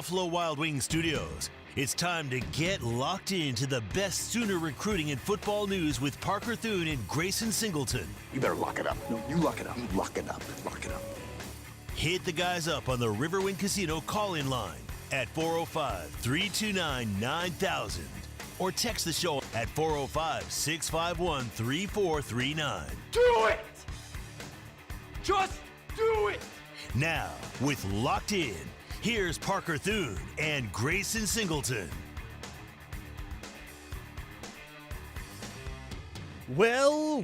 Buffalo Wild Wings studios. It's time to get locked into the best Sooner recruiting and football news with Parker Thune and Grayson Singleton. You better lock it up. No, you lock it up. You lock it up. Lock it up. Hit the guys up on the Riverwind Casino call-in line at 405-329-9000 or text the show at 405-651-3439. Do it! Just do it! Now, with Locked In, here's Parker Thune and Grayson Singleton. Well.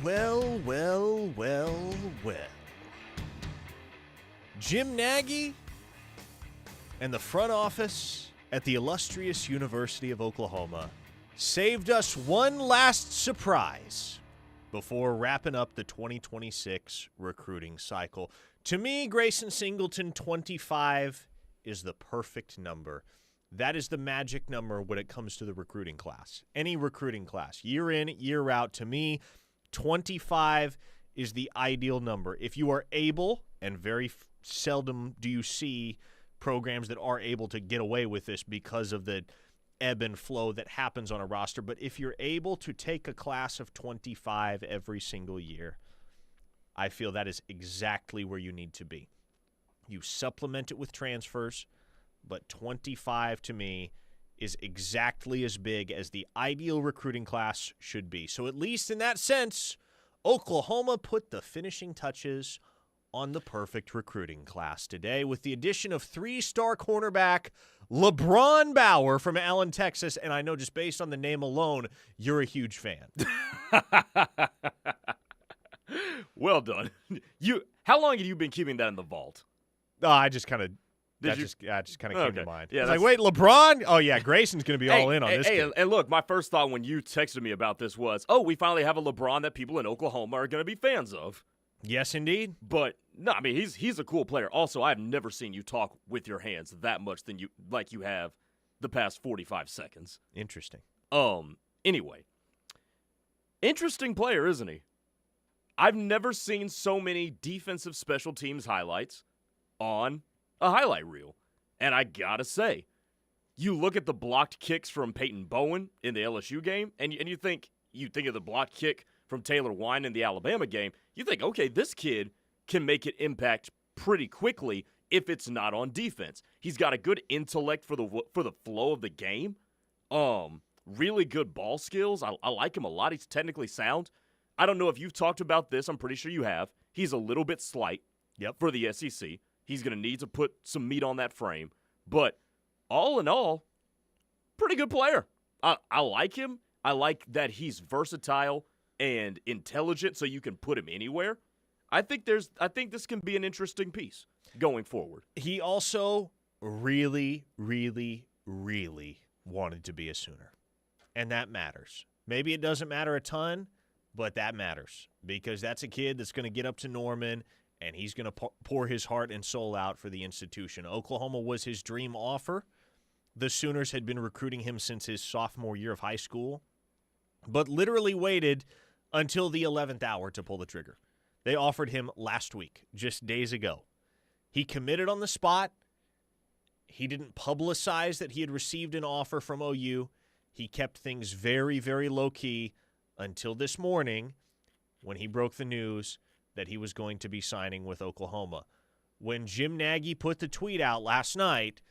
Jim Nagy and the front office at the illustrious University of Oklahoma saved us one last surprise before wrapping up the 2026 recruiting cycle. To me, Grayson Singleton, 25 is the perfect number. That is the magic number when it comes to the recruiting class. Any recruiting class, year in, year out, to me, 25 is the ideal number. If you are able, and very seldom do you see programs that are able to get away with this because of the ebb and flow that happens on a roster, but if you're able to take a class of 25 every single year, I feel that is exactly where you need to be. You supplement it with transfers, but 25 to me is exactly as big as the ideal recruiting class should be. So at least in that sense, Oklahoma put the finishing touches on the perfect recruiting class today with the addition of 3-star cornerback LeBron Bauer from Allen, Texas. And I know just based on the name alone, you're a huge fan. Well done. How long have you been keeping that in the vault? I just kind of That just kind of came to mind. Yeah, I was like, wait, LeBron? Oh, yeah, Grayson's going to be all in on this kid. And look, my first thought when you texted me about this was, we finally have a LeBron that people in Oklahoma are going to be fans of. Yes, indeed. But, no, I mean, he's a cool player. Also, I've never seen you talk with your hands that much like you have the past 45 seconds. Interesting. Anyway. Interesting player, isn't he? I've never seen so many defensive special teams highlights on a highlight reel. And I gotta say, you look at the blocked kicks from Peyton Bowen in the LSU game, and you think of the blocked kick from Taylor Wine in the Alabama game, you think, okay, this kid can make an impact pretty quickly if it's not on defense. He's got a good intellect for the flow of the game. Really good ball skills. I like him a lot. He's technically sound. I don't know if you've talked about this. I'm pretty sure you have. He's a little bit slight for the SEC. He's going to need to put some meat on that frame. But all in all, pretty good player. I like him. I like that he's versatile and intelligent, so you can put him anywhere. I think this can be an interesting piece going forward. He also really, really, really wanted to be a Sooner. And that matters. Maybe it doesn't matter a ton, but that matters because that's a kid that's going to get up to Norman and he's going to pour his heart and soul out for the institution. Oklahoma was his dream offer. The Sooners had been recruiting him since his sophomore year of high school, but literally waited until the 11th hour to pull the trigger. They offered him last week, just days ago. He committed on the spot. He didn't publicize that he had received an offer from OU. He kept things very, very low-key until this morning when he broke the news that he was going to be signing with Oklahoma. When Jim Nagy put the tweet out last night,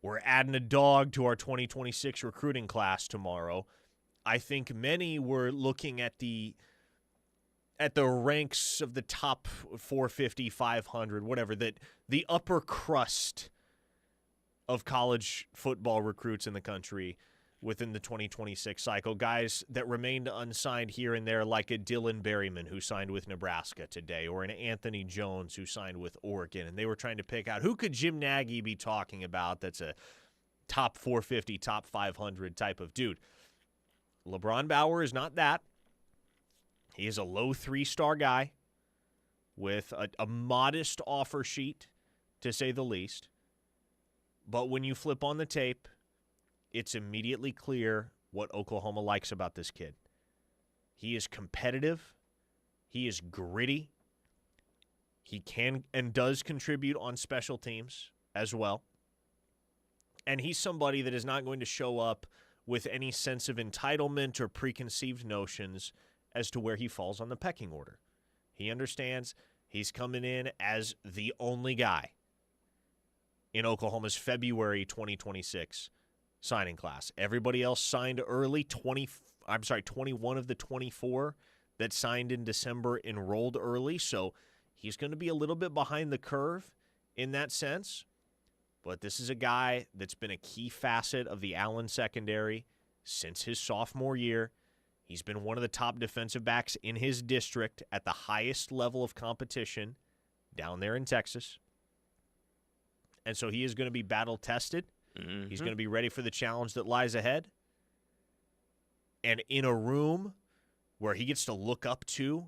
we're adding a dog to our 2026 recruiting class tomorrow, I think many were looking at the ranks of the top 450, 500, whatever, that the upper crust of college football recruits in the country within the 2026 cycle, guys that remained unsigned here and there, like a Dylan Berryman who signed with Nebraska today, or an Anthony Jones who signed with Oregon, and they were trying to pick out who could Jim Nagy be talking about that's a top 450, top 500 type of dude. LeBron Bower is not that. He is a low 3-star guy with a modest offer sheet, to say the least. But when you flip on the tape, it's immediately clear what Oklahoma likes about this kid. He is competitive. He is gritty. He can and does contribute on special teams as well. And he's somebody that is not going to show up with any sense of entitlement or preconceived notions as to where he falls on the pecking order. He understands he's coming in as the only guy in Oklahoma's February 2026 signing class. Everybody else signed early. 21 of the 24 that signed in December enrolled early, so he's going to be a little bit behind the curve in that sense. But this is a guy that's been a key facet of the Allen secondary since his sophomore year. He's been one of the top defensive backs in his district at the highest level of competition down there in Texas. And so he is going to be battle-tested. Mm-hmm. He's going to be ready for the challenge that lies ahead. And in a room where he gets to look up to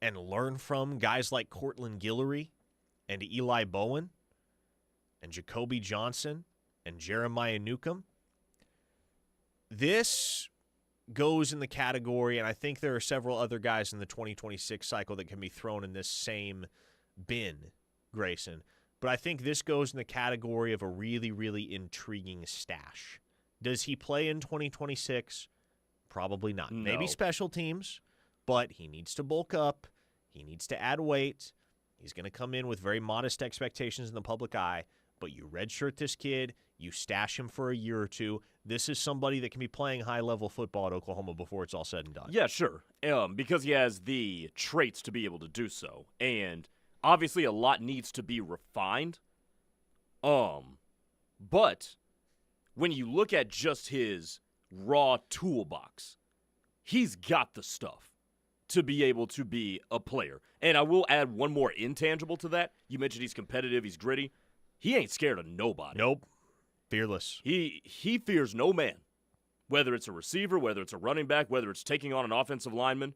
and learn from guys like Cortland Guillory and Eli Bowen and Jacoby Johnson and Jeremiah Newcomb, this goes in the category, and I think there are several other guys in the 2026 cycle that can be thrown in this same bin, Grayson. But I think this goes in the category of a really, really intriguing stash. Does he play in 2026? Probably not. No. Maybe special teams, but he needs to bulk up. He needs to add weight. He's going to come in with very modest expectations in the public eye, but you redshirt this kid, you stash him for a year or two. This is somebody that can be playing high-level football at Oklahoma before it's all said and done. Yeah, sure. Because he has the traits to be able to do so. And obviously a lot needs to be refined. But when you look at just his raw toolbox, he's got the stuff to be able to be a player. And I will add one more intangible to that. You mentioned he's competitive, he's gritty. He ain't scared of nobody. Nope. Fearless. He fears no man, whether it's a receiver, whether it's a running back, whether it's taking on an offensive lineman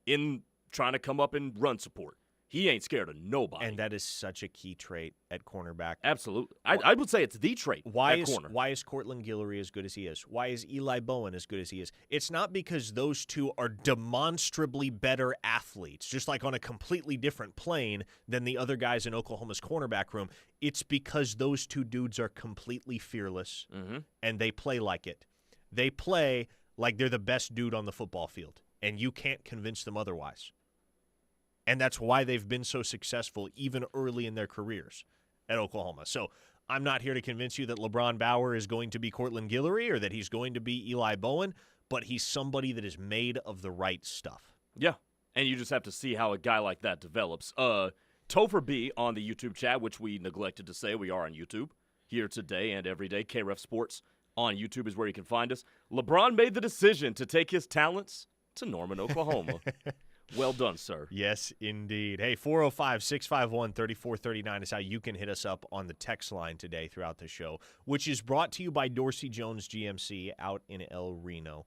in trying to come up and run support. He ain't scared of nobody. And that is such a key trait at cornerback. Absolutely. I would say it's the trait at corner. Why is Cortland Guillory as good as he is? Why is Eli Bowen as good as he is? It's not because those two are demonstrably better athletes, just like on a completely different plane than the other guys in Oklahoma's cornerback room. It's because those two dudes are completely fearless, and they play like it. They play like they're the best dude on the football field, and you can't convince them otherwise. And that's why they've been so successful even early in their careers at Oklahoma. So I'm not here to convince you that LeBron Bauer is going to be Cortland Guillory or that he's going to be Eli Bowen, but he's somebody that is made of the right stuff. Yeah, and you just have to see how a guy like that develops. Topher B on the YouTube chat, which we neglected to say, we are on YouTube here today and every day. KREF Sports on YouTube is where you can find us. LeBron made the decision to take his talents to Norman, Oklahoma. Well done, sir. Yes, indeed. Hey, 405-651-3439 is how you can hit us up on the text line today throughout the show, which is brought to you by Dorsey Jones GMC out in El Reno.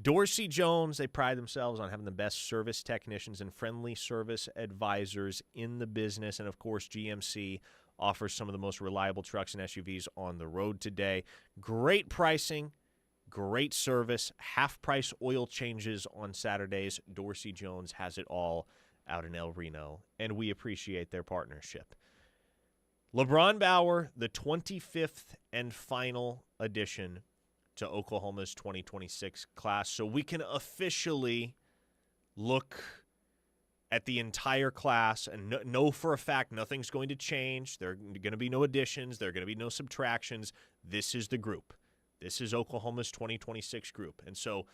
Dorsey Jones, they pride themselves on having the best service technicians and friendly service advisors in the business. And, of course, GMC offers some of the most reliable trucks and SUVs on the road today. Great pricing. Great service, half-price oil changes on Saturdays. Dorsey Jones has it all out in El Reno, and we appreciate their partnership. LeBron Bower, the 25th and final addition to Oklahoma's 2026 class. So we can officially look at the entire class and know for a fact nothing's going to change. There are going to be no additions. There are going to be no subtractions. This is the group. This is Oklahoma's 2026 group. And so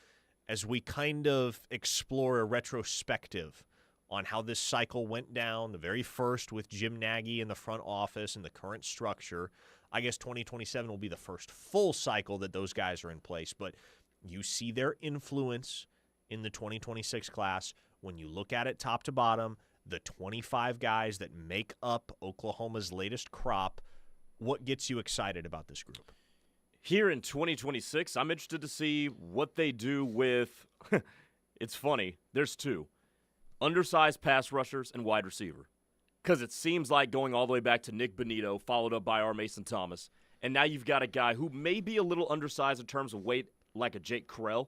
as we kind of explore a retrospective on how this cycle went down, the very first with Jim Nagy in the front office and the current structure, I guess 2027 will be the first full cycle that those guys are in place. But you see their influence in the 2026 class when you look at it top to bottom, the 25 guys that make up Oklahoma's latest crop. What gets you excited about this group? Here in 2026, I'm interested to see what they do with it's funny, there's two. Undersized pass rushers and wide receiver. Because it seems like going all the way back to Nick Bonito, followed up by R. Mason Thomas, and now you've got a guy who may be a little undersized in terms of weight, like a Jake Correll.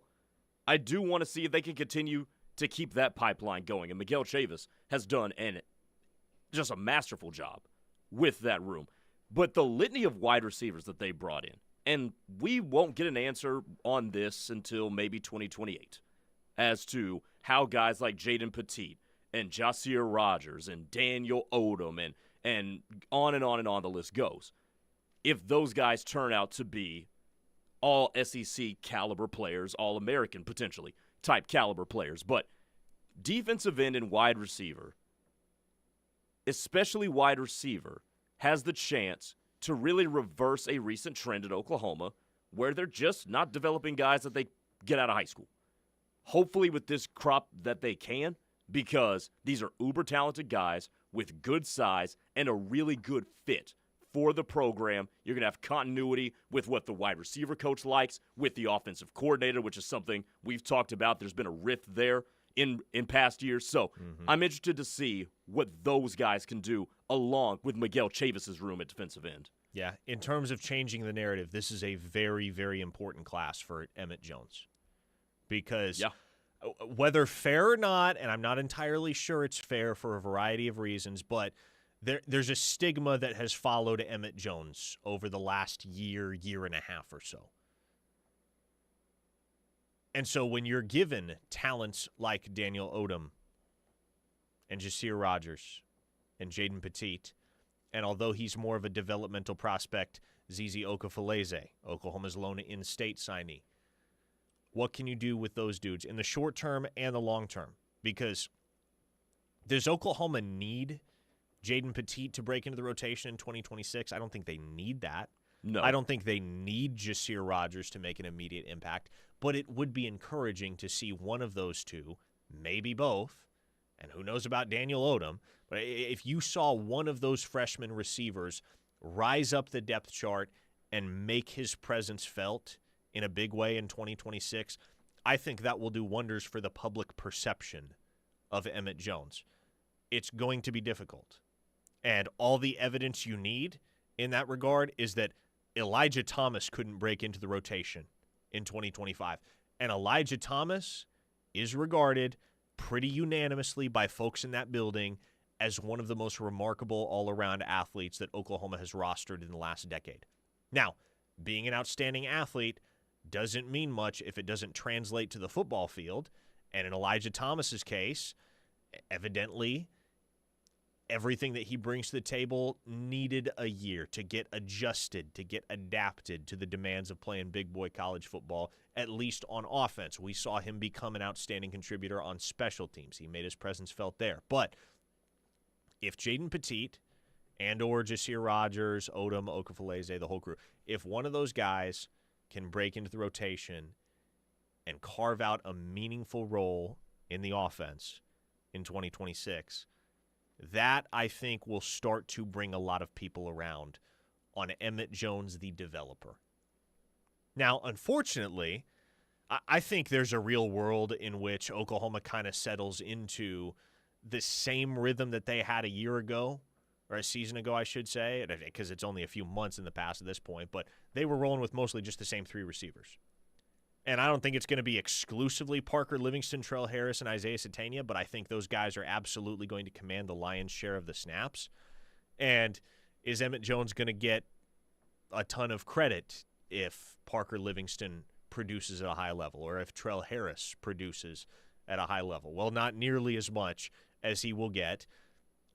I do want to see if they can continue to keep that pipeline going, and Miguel Chavis has done just a masterful job with that room. But the litany of wide receivers that they brought in, and we won't get an answer on this until maybe 2028, as to how guys like Jaden Petit and Jahsir Rogers and Daniel Odom and on and on and on the list goes, if those guys turn out to be all SEC caliber players, all American potentially type caliber players. But defensive end and wide receiver, especially wide receiver, has the chance to really reverse a recent trend at Oklahoma where they're just not developing guys that they get out of high school. Hopefully with this crop that they can, because these are uber talented guys with good size and a really good fit for the program. You're going to have continuity with what the wide receiver coach likes, with the offensive coordinator, which is something we've talked about. There's been a rift there in past years. So I'm interested to see what those guys can do along with Miguel Chavis's room at defensive end. Yeah, in terms of changing the narrative, this is a very, very important class for Emmett Jones. Because whether fair or not, and I'm not entirely sure it's fair for a variety of reasons, but there's a stigma that has followed Emmett Jones over the last year and a half or so. And so when you're given talents like Daniel Odom and Jahsir Rogers and Jaden Petit, and although he's more of a developmental prospect, Zizi Okafaleze, Oklahoma's lone in-state signee, what can you do with those dudes in the short term and the long term? Because does Oklahoma need Jaden Petit to break into the rotation in 2026? I don't think they need that. No. I don't think they need Jahsir Rogers to make an immediate impact, but it would be encouraging to see one of those two, maybe both, and who knows about Daniel Odom, but if you saw one of those freshman receivers rise up the depth chart and make his presence felt in a big way in 2026, I think that will do wonders for the public perception of Emmett Jones. It's going to be difficult. And all the evidence you need in that regard is that Elijah Thomas couldn't break into the rotation in 2025. And Elijah Thomas is regarded pretty unanimously by folks in that building as one of the most remarkable all-around athletes that Oklahoma has rostered in the last decade. Now, being an outstanding athlete doesn't mean much if it doesn't translate to the football field. And in Elijah Thomas's case, evidently, everything that he brings to the table needed a year to get adjusted, to get adapted to the demands of playing big boy college football, at least on offense. We saw him become an outstanding contributor on special teams. He made his presence felt there. But if Jaden Petit and or Jahsir Rogers, Odom, Okafaleze, the whole crew, if one of those guys can break into the rotation and carve out a meaningful role in the offense in 2026, that, I think, will start to bring a lot of people around on Emmett Jones, the developer. Now, unfortunately, I think there's a real world in which Oklahoma kind of settles into the same rhythm that they had a year ago, or a season ago, I should say, because it's only a few months in the past at this point, but they were rolling with mostly just the same three receivers. And I don't think it's going to be exclusively Parker Livingston, Trell Harris, and Isaiah Satania, but I think those guys are absolutely going to command the lion's share of the snaps. And is Emmett Jones going to get a ton of credit if Parker Livingston produces at a high level, or if Trell Harris produces at a high level? Well, not nearly as much as he will get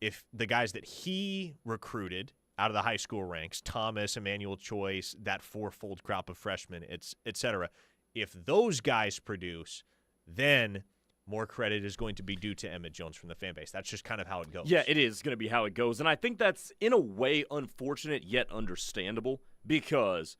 if the guys that he recruited out of the high school ranks, Thomas, Emmanuel Choice, that fourfold crop of freshmen, et cetera, if those guys produce, then more credit is going to be due to Emmett Jones from the fan base. That's just kind of how it goes. Yeah, it is going to be how it goes. And I think that's, in a way, unfortunate yet understandable, because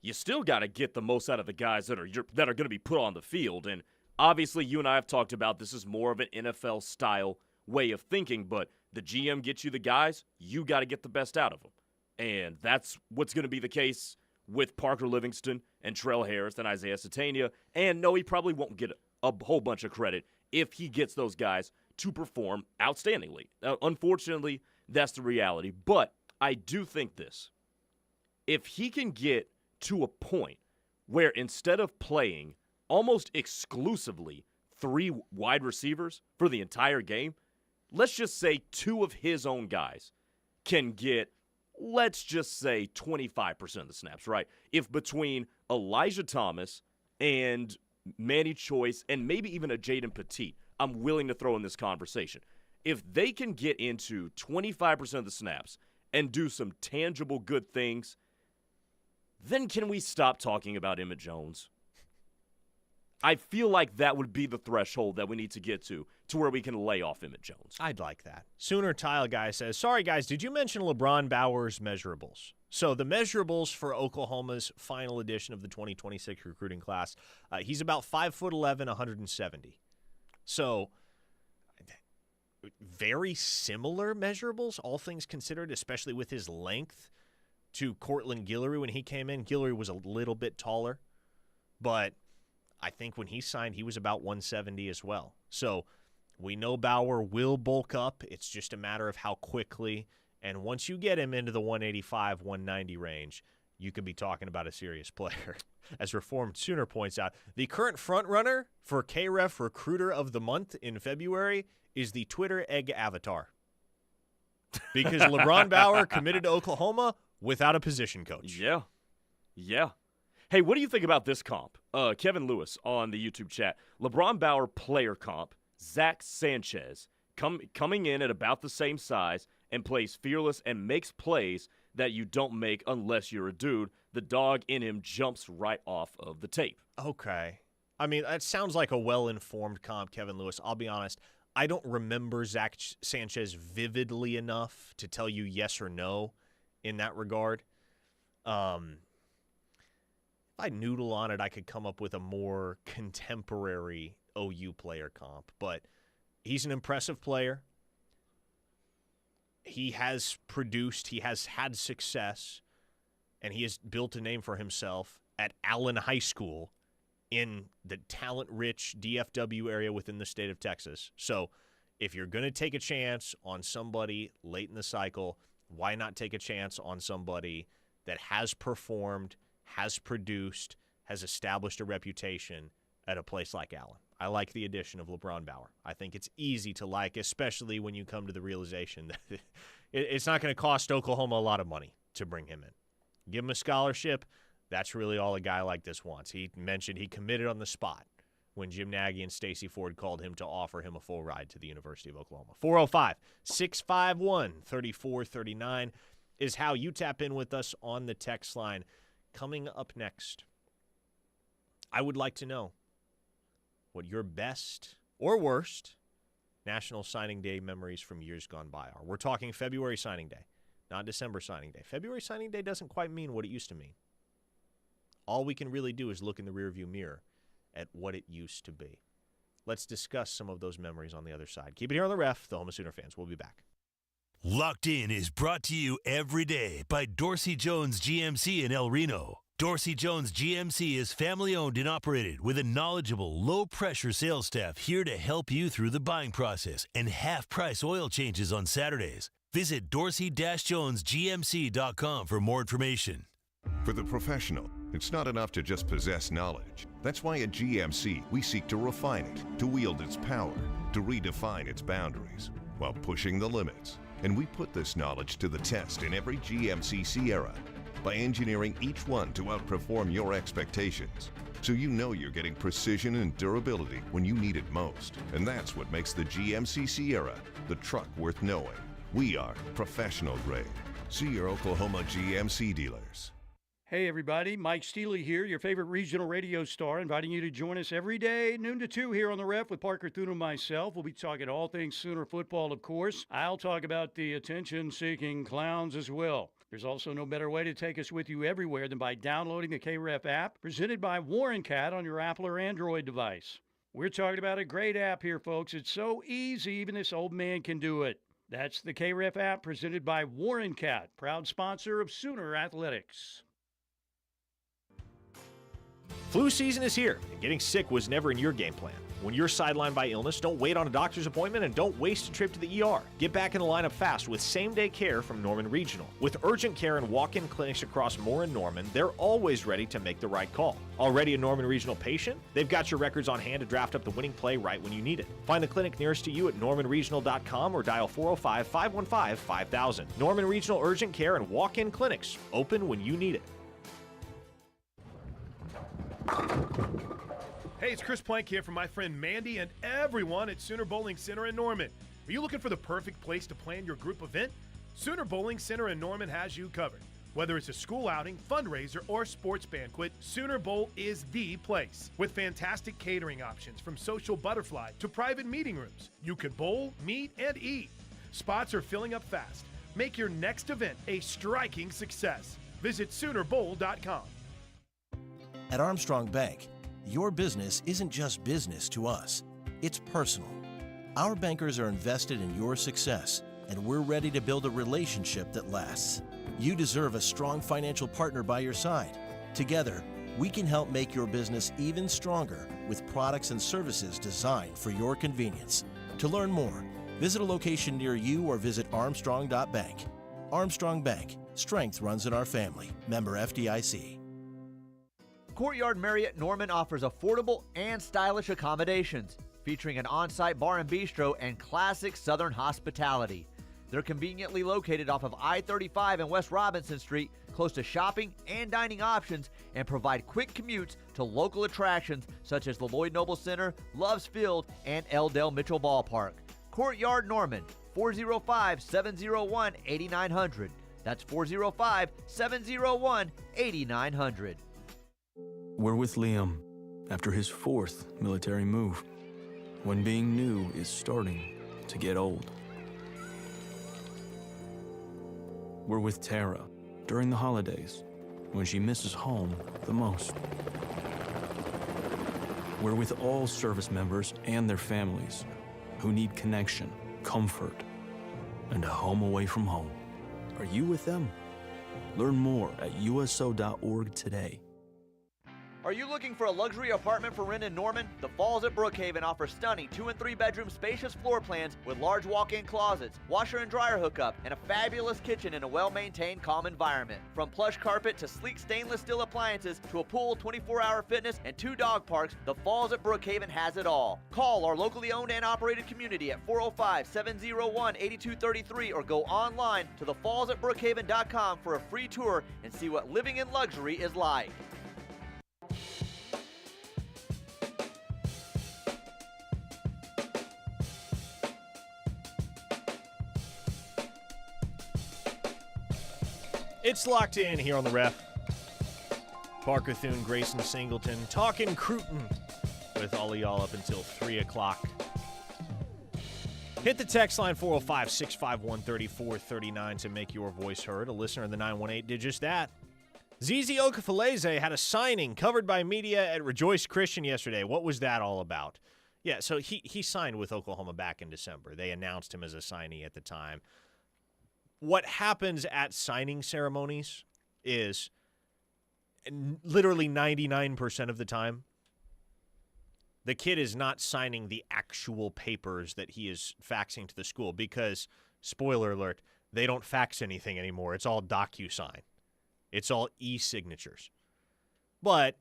you still got to get the most out of the guys that are going to be put on the field. And obviously, you and I have talked about this is more of an NFL-style way of thinking, but the GM gets you the guys, you got to get the best out of them. And that's what's going to be the case with Parker Livingston and Trell Harris and Isaiah Satania. And no, he probably won't get a whole bunch of credit if he gets those guys to perform outstandingly. Unfortunately, that's the reality. But I do think this. If he can get to a point where instead of playing almost exclusively three wide receivers for the entire game, let's just say two of his own guys can get let's just say 25% of the snaps, right? If between Elijah Thomas and Manny Choice and maybe even a Jaden Petit, I'm willing to throw in this conversation. If they can get into 25% of the snaps and do some tangible good things, then can we stop talking about Emmett Jones? I feel like that would be the threshold that we need to get to where we can lay off Emmett Jones. I'd like that. Sooner Tile Guy says, sorry, guys, did you mention LeBron Bauer's measurables? So the measurables for Oklahoma's final edition of the 2026 recruiting class, he's about 5'11", 170. So very similar measurables, all things considered, especially with his length, to Cortland Guillory when he came in. Guillory was a little bit taller, but I think when he signed, he was about 170 as well. So we know Bauer will bulk up. It's just a matter of how quickly. And once you get him into the 185, 190 range, you could be talking about a serious player. As Reformed Sooner points out, the current frontrunner for KREF Recruiter of the Month in February is the Twitter egg avatar. Because LeBron Bauer committed to Oklahoma without a position coach. Yeah. Hey, what do you think about this comp? Kevin Lewis on the YouTube chat. LeBron Bauer player comp, Zach Sanchez, coming in at about the same size and plays fearless and makes plays that you don't make unless you're a dude. The dog in him jumps right off of the tape. Okay. I mean, that sounds like a well-informed comp, Kevin Lewis. I'll be honest. I don't remember Zach Sanchez vividly enough to tell you yes or no in that regard. If I noodle on it, I could come up with a more contemporary OU player comp. But he's an impressive player. He has produced, he has had success, and he has built a name for himself at Allen High School in the talent-rich DFW area within the state of Texas. So if you're going to take a chance on somebody late in the cycle, why not take a chance on somebody that has performed, has produced, has established a reputation at a place like Allen? I like the addition of LeBron Bauer. I think it's easy to like, especially when you come to the realization that it's not going to cost Oklahoma a lot of money to bring him in. Give him a scholarship. That's really all a guy like this wants. He mentioned he committed on the spot when Jim Nagy and Stacey Ford called him to offer him a full ride to the University of Oklahoma. 405-651-3439 is how you tap in with us on the text line. Coming up next, I would like to know what your best or worst National Signing Day memories from years gone by are. We're talking February signing day, not December signing day. February signing day doesn't quite mean what it used to mean. All we can really do is look in the rearview mirror at what it used to be. Let's discuss some of those memories on the other side. Keep it here on the Ref, the home of Sooner fans. We'll be back. Locked In is brought to you every day by Dorsey Jones GMC in El Reno. Dorsey Jones GMC is family-owned and operated with a knowledgeable, low-pressure sales staff here to help you through the buying process and half-price oil changes on Saturdays. Visit dorsey-jonesgmc.com for more information. For the professional, it's not enough to just possess knowledge. That's why at GMC, we seek to refine it, to wield its power, to redefine its boundaries, while pushing the limits. And we put this knowledge to the test in every GMC Sierra by engineering each one to outperform your expectations, so you know you're getting precision and durability when you need it most. And that's what makes the GMC Sierra the truck worth knowing. We are professional grade. See your Oklahoma GMC dealers. Hey everybody, Mike Steely here, your favorite regional radio star, inviting you to join us every day, noon to 2 here on the Ref with Parker Thune and myself. We'll be talking all things Sooner football, of course. I'll talk about the attention-seeking clowns as well. There's also no better way to take us with you everywhere than by downloading the KREF app, presented by Warren Cat on your Apple or Android device. We're talking about a great app here, folks. It's so easy, even this old man can do it. That's the KREF app, presented by Warren Cat, proud sponsor of Sooner Athletics. Flu season is here, and getting sick was never in your game plan. When you're sidelined by illness, don't wait on a doctor's appointment and don't waste a trip to the ER. Get back in the lineup fast with same-day care from Norman Regional. With urgent care and walk-in clinics across Moore and Norman, they're always ready to make the right call. Already a Norman Regional patient? They've got your records on hand to draft up the winning play right when you need it. Find the clinic nearest to you at normanregional.com or dial 405-515-5000. Norman Regional Urgent Care and walk-in clinics, open when you need it. Hey, it's Chris Plank here from my friend Mandy and everyone at Sooner Bowling Center in Norman. Are you looking for the perfect place to plan your group event? Sooner Bowling Center in Norman has you covered. Whether it's a school outing, fundraiser, or sports banquet, Sooner Bowl is the place. With fantastic catering options from Social Butterfly to private meeting rooms, you could bowl, meet, and eat. Spots are filling up fast. Make your next event a striking success. Visit SoonerBowl.com. At Armstrong Bank, your business isn't just business to us, it's personal. Our bankers are invested in your success, and we're ready to build a relationship that lasts. You deserve a strong financial partner by your side. Together, we can help make your business even stronger with products and services designed for your convenience. To learn more, visit a location near you or visit armstrong.bank. Armstrong Bank, strength runs in our family. Member FDIC. Courtyard Marriott Norman offers affordable and stylish accommodations, featuring an on-site bar and bistro and classic Southern hospitality. They're conveniently located off of I-35 and West Robinson Street, close to shopping and dining options, and provide quick commutes to local attractions such as the Lloyd Noble Center, Love's Field, and L. Dale Mitchell Ballpark. Courtyard Norman, 405-701-8900. That's 405-701-8900. We're with Liam after his 4th military move, when being new is starting to get old. We're with Tara during the holidays, when she misses home the most. We're with all service members and their families who need connection, comfort, and a home away from home. Are you with them? Learn more at uso.org today. Are you looking for a luxury apartment for rent in Norman? The Falls at Brookhaven offers stunning 2- and 3-bedroom spacious floor plans with large walk-in closets, washer and dryer hookup, and a fabulous kitchen in a well-maintained, calm environment. From plush carpet to sleek stainless steel appliances to a pool, 24-hour fitness, and 2 dog parks, the Falls at Brookhaven has it all. Call our locally owned and operated community at 405-701-8233 or go online to thefallsatbrookhaven.com for a free tour and see what living in luxury is like. It's locked in here on the Ref. Parker Thune, Grayson Singleton, talking Cruton with all of y'all up until 3 o'clock. Hit the text line 405-651-3439 to make your voice heard. A listener in the 918 did just that. Zizi Okafaleze had a signing covered by media at Rejoice Christian yesterday. What was that all about? Yeah, so he signed with Oklahoma back in December. They announced him as a signee at the time. What happens at signing ceremonies is literally 99% of the time, the kid is not signing the actual papers that he is faxing to the school because, spoiler alert, they don't fax anything anymore. It's all DocuSign. It's all e-signatures. But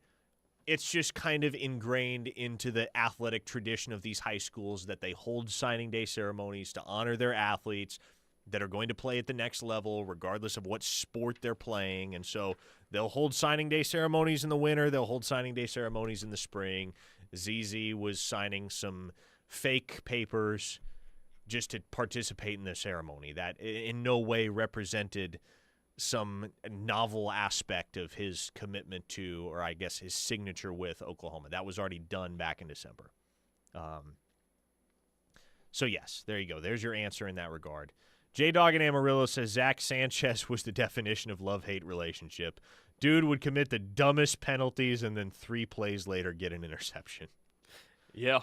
it's just kind of ingrained into the athletic tradition of these high schools that they hold signing day ceremonies to honor their athletes that are going to play at the next level regardless of what sport they're playing. And so they'll hold signing day ceremonies in the winter. They'll hold signing day ceremonies in the spring. ZZ was signing some fake papers just to participate in the ceremony that in no way represented some novel aspect of his commitment to, or I guess his signature with Oklahoma. That was already done back in December. So yes, there you go. There's your answer in that regard. J-Dog in Amarillo says Zach Sanchez was the definition of love-hate relationship. Dude would commit the dumbest penalties and then 3 plays later get an interception. Yeah.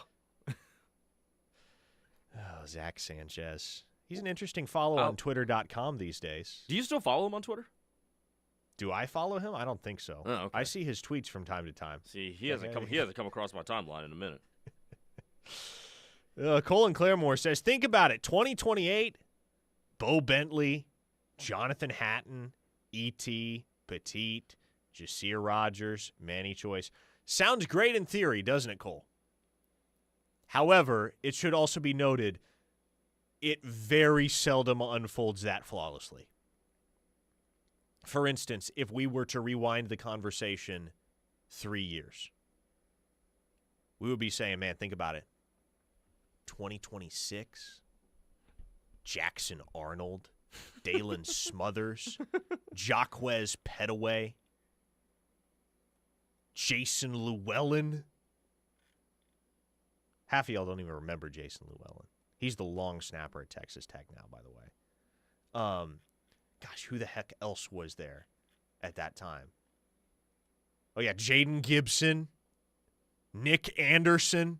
Oh, Zach Sanchez. He's an interesting follow on Twitter.com these days. Do you still follow him on Twitter? Do I follow him? I don't think so. Oh, okay. I see his tweets from time to time. See, he hasn't come across my timeline in a minute. Colin Claremore says, think about it. 2028, Bo Bentley, Jonathan Hatton, E.T., Petite, Jasir Rogers, Manny Choice. Sounds great in theory, doesn't it, Cole? However, it should also be noted, it very seldom unfolds that flawlessly. For instance, if we were to rewind the conversation 3 years, we would be saying, man, think about it. 2026, Jackson Arnold, Dalen Smothers, Jaquez Petaway, Jason Llewellyn. Half of y'all don't even remember Jason Llewellyn. He's the long snapper at Texas Tech now, by the way. Gosh, who the heck else was there at that time? Oh, yeah, Jaden Gibson, Nick Anderson.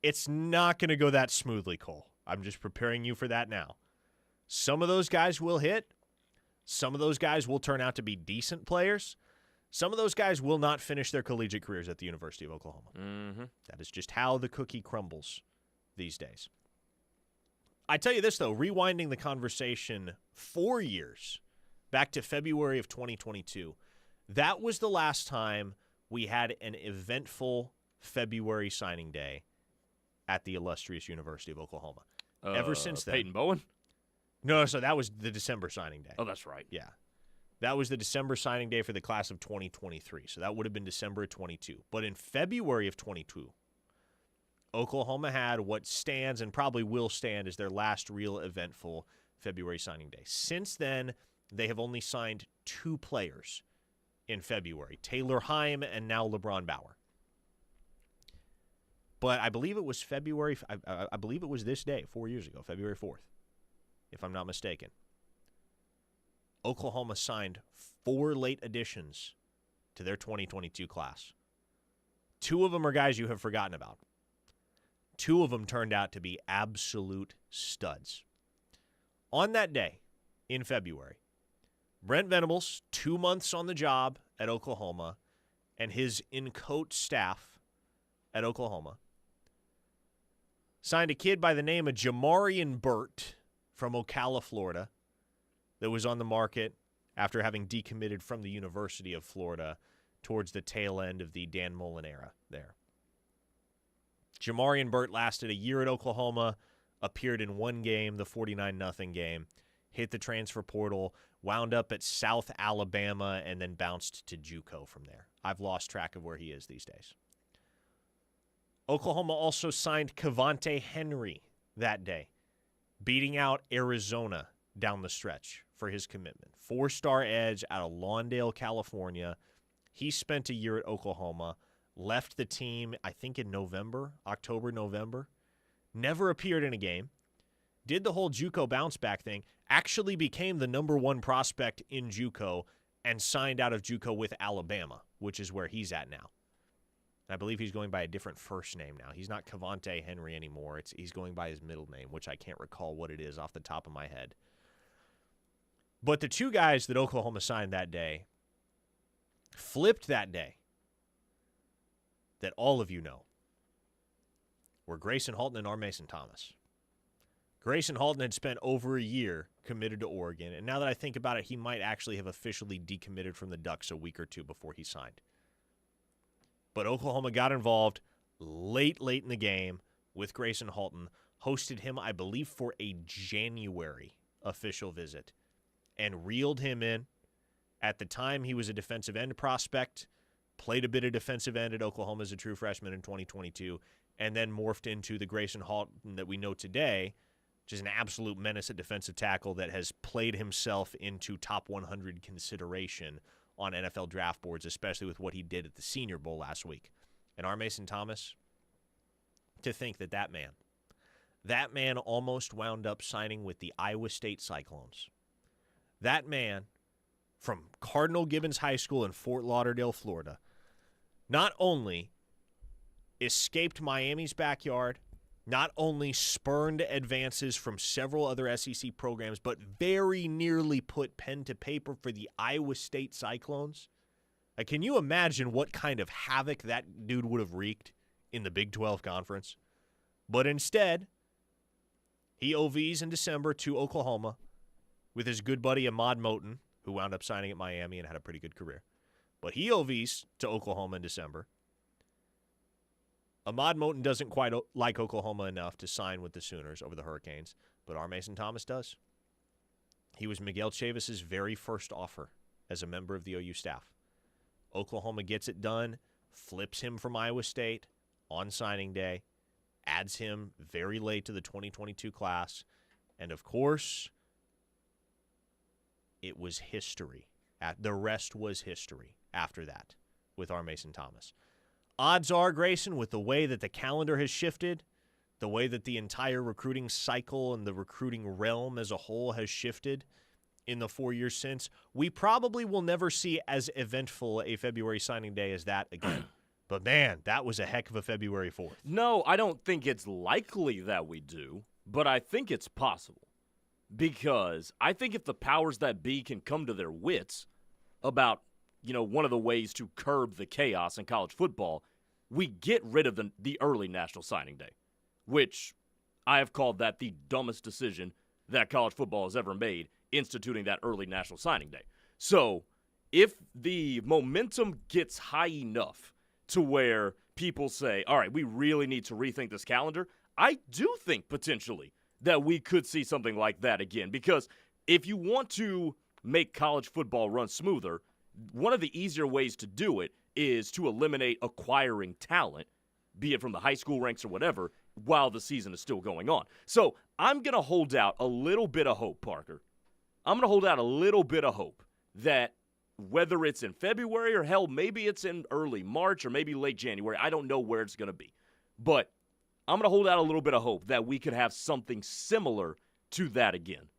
It's not going to go that smoothly, Cole. I'm just preparing you for that now. Some of those guys will hit. Some of those guys will turn out to be decent players. Some of those guys will not finish their collegiate careers at the University of Oklahoma. Mm-hmm. That is just how the cookie crumbles these days. I tell you this, though, rewinding the conversation 4 years, back to February of 2022, that was the last time we had an eventful February signing day at the illustrious University of Oklahoma. Ever since then. Peyton Bowen? No, so that was the December signing day. Oh, that's right. Yeah. That was the December signing day for the class of 2023. So that would have been December of 22. But in February of 22, Oklahoma had what stands and probably will stand as their last real eventful February signing day. Since then, they have only signed 2 players in February, Taylor Heim and now LeBron Bauer. But I believe it was February, I believe it was this day, 4 years ago, February 4th, if I'm not mistaken. Oklahoma signed 4 late additions to their 2022 class. 2 of them are guys you have forgotten about. 2 of them turned out to be absolute studs. On that day, in February, Brent Venables, 2 months on the job at Oklahoma, and his in-coat staff at Oklahoma, signed a kid by the name of Jamarian Burt from Ocala, Florida, that was on the market after having decommitted from the University of Florida towards the tail end of the Dan Mullen era there. Jamarian Burt lasted a year at Oklahoma, appeared in 1 game, the 49-0 game, hit the transfer portal, wound up at South Alabama, and then bounced to JUCO from there. I've lost track of where he is these days. Oklahoma also signed Cavante Henry that day, beating out Arizona down the stretch for his commitment. 4-star edge out of Lawndale, California. He spent a year at Oklahoma, left the team, I think in October, November. Never appeared in a game. Did the whole JUCO bounce back thing. Actually became the number 1 prospect in JUCO and signed out of JUCO with Alabama, which is where he's at now. I believe he's going by a different first name now. He's not Cavante Henry anymore. He's going by his middle name, which I can't recall what it is off the top of my head. But the 2 guys that Oklahoma signed that day flipped that day that all of you know were Grayson Halton and R. Mason Thomas. Grayson Halton had spent over a year committed to Oregon, and now that I think about it, he might actually have officially decommitted from the Ducks a week or 2 before he signed. But Oklahoma got involved late in the game with Grayson Halton, hosted him, I believe, for a January official visit, and reeled him in. At the time, he was a defensive end prospect, played a bit of defensive end at Oklahoma as a true freshman in 2022, and then morphed into the Grayson Halton that we know today, which is an absolute menace at defensive tackle that has played himself into top 100 consideration on NFL draft boards, especially with what he did at the Senior Bowl last week. And R. Mason Thomas, to think that man almost wound up signing with the Iowa State Cyclones. That man from Cardinal Gibbons High School in Fort Lauderdale, Florida, not only escaped Miami's backyard, not only spurned advances from several other SEC programs, but very nearly put pen to paper for the Iowa State Cyclones. Can you imagine what kind of havoc that dude would have wreaked in the Big 12 Conference. But instead, he OVs in December to Oklahoma with his good buddy Ahmad Moten, who wound up signing at Miami and had a pretty good career. But he OVs to Oklahoma in December. Ahmad Moten doesn't quite like Oklahoma enough to sign with the Sooners over the Hurricanes, but R. Mason Thomas does. He was Miguel Chavis's very first offer as a member of the OU staff. Oklahoma gets it done, flips him from Iowa State on signing day, adds him very late to the 2022 class, and of course, it was history. The rest was history after that with R. Mason Thomas. Odds are, Grayson, with the way that the calendar has shifted, the way that the entire recruiting cycle and the recruiting realm as a whole has shifted in the 4 years since, we probably will never see as eventful a February signing day as that again. But, man, that was a heck of a February 4th. No, I don't think it's likely that we do, but I think it's possible. Because I think if the powers that be can come to their wits about, one of the ways to curb the chaos in college football, we get rid of the early National Signing Day, which I have called that the dumbest decision that college football has ever made, instituting that early National Signing Day. So if the momentum gets high enough to where people say, all right, we really need to rethink this calendar, I do think potentially that we could see something like that again. Because if you want to make college football run smoother, one of the easier ways to do it is to eliminate acquiring talent, be it from the high school ranks or whatever, while the season is still going on. So I'm going to hold out a little bit of hope, Parker. I'm going to hold out a little bit of hope that whether it's in February or hell, maybe it's in early March or maybe late January, I don't know where it's going to be. But I'm going to hold out a little bit of hope that we could have something similar to that again.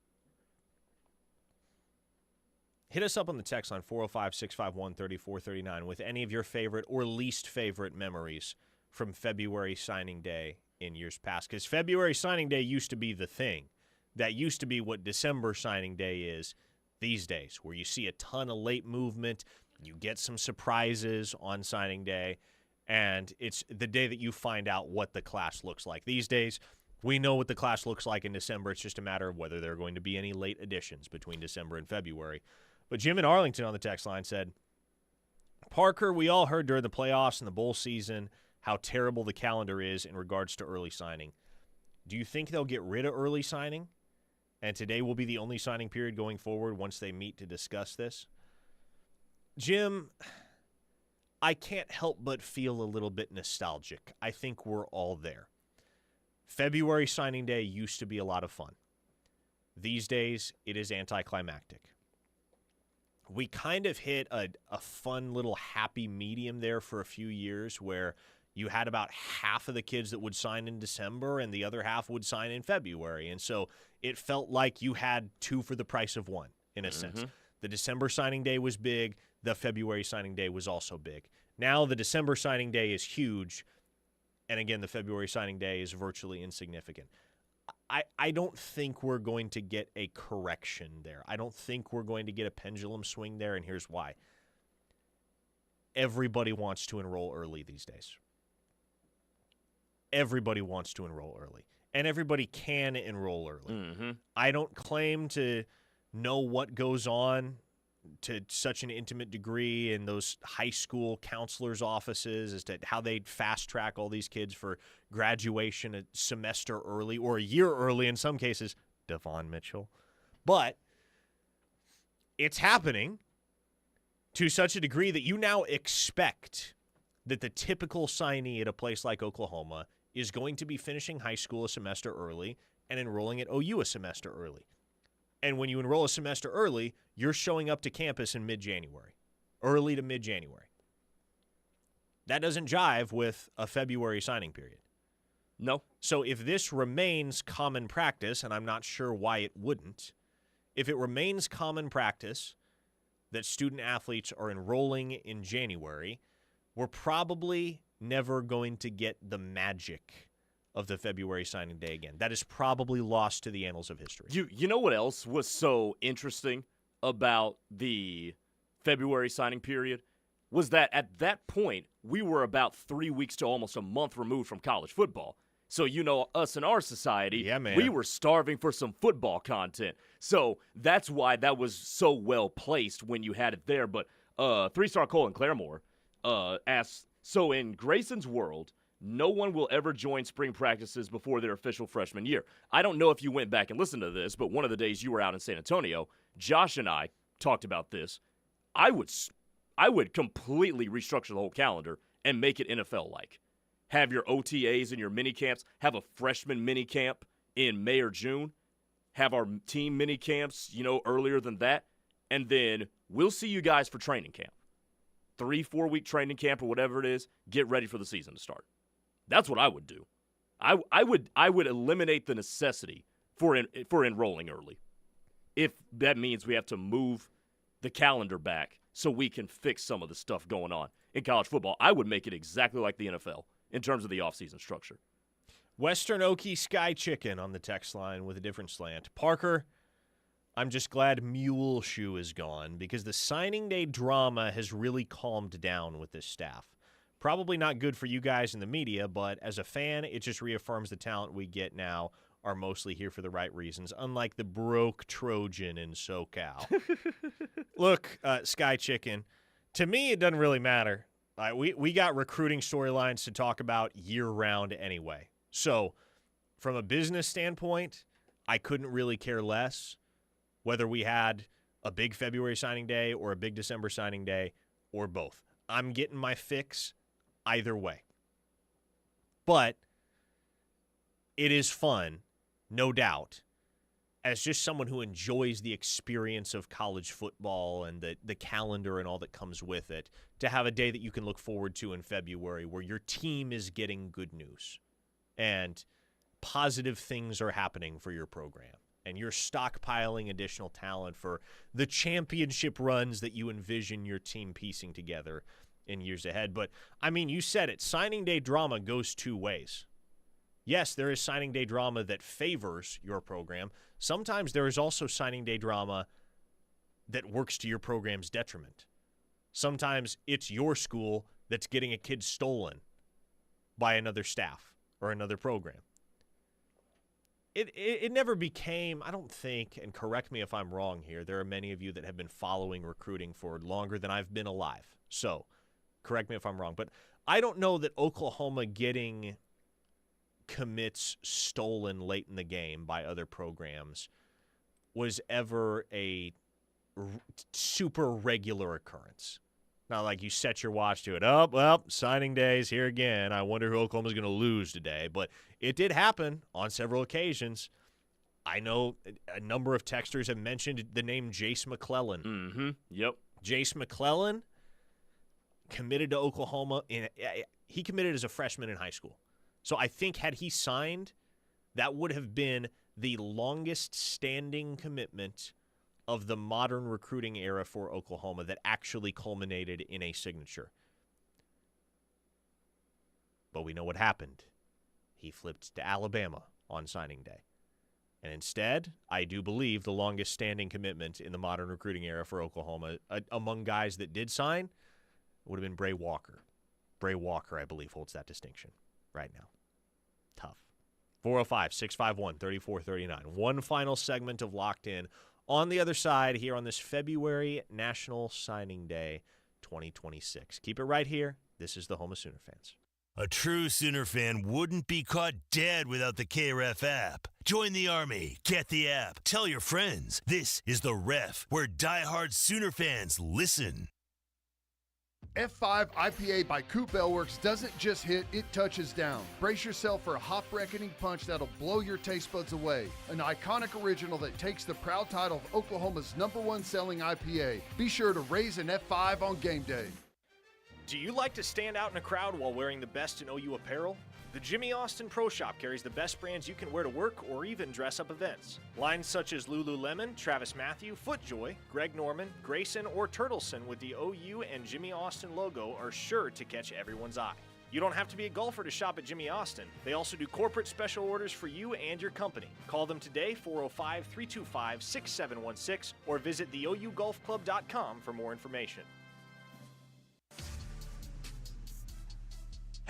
Hit us up on the text line 405-651-3439 with any of your favorite or least favorite memories from February signing day in years past. Because February signing day used to be the thing. That used to be what December signing day is these days, where you see a ton of late movement, you get some surprises on signing day, and it's the day that you find out what the class looks like. These days, we know what the class looks like in December. It's just a matter of whether there are going to be any late additions between December and February. But Jim in Arlington on the text line said, Parker, we all heard during the playoffs and the bowl season how terrible the calendar is in regards to early signing. Do you think they'll get rid of early signing? And today will be the only signing period going forward once they meet to discuss this? Jim, I can't help but feel a little bit nostalgic. I think we're all there. February signing day used to be a lot of fun. These days, it is anticlimactic. We kind of hit a fun little happy medium there for a few years where you had about half of the kids that would sign in December and the other half would sign in February. And so it felt like you had two for the price of one, in a sense. The December signing day was big. The February signing day was also big. Now the December signing day is huge. And again, the February signing day is virtually insignificant. I don't think we're going to get a correction there. I don't think we're going to get a pendulum swing there, and here's why. Everybody wants to enroll early these days. Everybody wants to enroll early, and everybody can enroll early. I don't claim to know what goes on to such an intimate degree in those high school counselors' offices as to how they fast-track all these kids for graduation a semester early or a year early in some cases, Devon Mitchell. But it's happening to such a degree that you now expect that the typical signee at a place like Oklahoma is going to be finishing high school a semester early and enrolling at OU a semester early. And when you enroll a semester early, you're showing up to campus in mid-January, early to mid-January. That doesn't jive with a February signing period. No. So if this remains common practice, and I'm not sure why it wouldn't, if it remains common practice that student athletes are enrolling in January, we're probably never going to get the magic of the February signing day again. That is probably lost to the annals of history. You know what else was so interesting about the February signing period? was that at that point, we were about 3 weeks to almost a month removed from college football. So, us in our society, we were starving for some football content. So that's why that was so well placed when you had it there. But three-star Colin Claremore asks, so in Grayson's world, no one will ever join spring practices before their official freshman year. I don't know if you went back and listened to this, but one of the days you were out in San Antonio, Josh and I talked about this. I would completely restructure the whole calendar and make it NFL-like. Have your OTAs and your mini camps, have a freshman mini camp in May or June, have our team mini camps, earlier than that, and then we'll see you guys for training camp. 3-4 week training camp or whatever it is, get ready for the season to start. That's what I would do. I would eliminate the necessity for enrolling early. If that means we have to move the calendar back so we can fix some of the stuff going on in college football, I would make it exactly like the NFL in terms of the offseason structure. Western Okie Sky Chicken on the text line with a different slant. Parker, I'm just glad Mule Shoe is gone because the signing day drama has really calmed down with this staff. Probably not good for you guys in the media, but as a fan, it just reaffirms the talent we get now are mostly here for the right reasons, unlike the broke Trojan in SoCal. Look, Sky Chicken, to me it doesn't really matter. We got recruiting storylines to talk about year-round anyway. So from a business standpoint, I couldn't really care less whether we had a big February signing day or a big December signing day or both. I'm getting my fix either way. But it is fun, no doubt, as just someone who enjoys the experience of college football and the calendar and all that comes with it, to have a day that you can look forward to in February where your team is getting good news and positive things are happening for your program and you're stockpiling additional talent for the championship runs that you envision your team piecing together in years ahead. But, you said it. Signing day drama goes two ways. Yes, there is signing day drama that favors your program. Sometimes there is also signing day drama that works to your program's detriment. Sometimes it's your school that's getting a kid stolen by another staff or another program. It never became, I don't think, and correct me if I'm wrong here, there are many of you that have been following recruiting for longer than I've been alive. So, correct me if I'm wrong. But I don't know that Oklahoma getting commits stolen late in the game by other programs was ever a super regular occurrence. Not like you set your watch to it. Oh, well, signing days here again. I wonder who Oklahoma's going to lose today. But it did happen on several occasions. I know a number of texters have mentioned the name Jace McClellan. Mm-hmm. Yep. Jace McClellan committed to Oklahoma. He committed as a freshman in high school. So I think had he signed, that would have been the longest standing commitment of the modern recruiting era for Oklahoma that actually culminated in a signature. But we know what happened. He flipped to Alabama on signing day. And instead, I do believe the longest standing commitment in the modern recruiting era for Oklahoma among guys that did sign would have been Bray Walker. Bray Walker, I believe, holds that distinction right now. Tough. 405-651-3439. One final segment of Locked In on the other side here on this February National Signing Day 2026. Keep it right here. This is the Home of Sooner Fans. A true Sooner fan wouldn't be caught dead without the KREF app. Join the Army. Get the app. Tell your friends. This is The Ref, where diehard Sooner fans listen. F5 IPA by Coop Bellworks doesn't just hit, it touches down. Brace yourself for a hop-reckoning punch that'll blow your taste buds away. An iconic original that takes the proud title of Oklahoma's #1 selling IPA. Be sure to raise an F5 on game day. Do you like to stand out in a crowd while wearing the best in OU apparel? The Jimmy Austin Pro Shop carries the best brands you can wear to work or even dress up events. Lines such as Lululemon, Travis Matthew, FootJoy, Greg Norman, Grayson, or Turtleson with the OU and Jimmy Austin logo are sure to catch everyone's eye. You don't have to be a golfer to shop at Jimmy Austin. They also do corporate special orders for you and your company. Call them today, 405-325-6716, or visit theougolfclub.com for more information.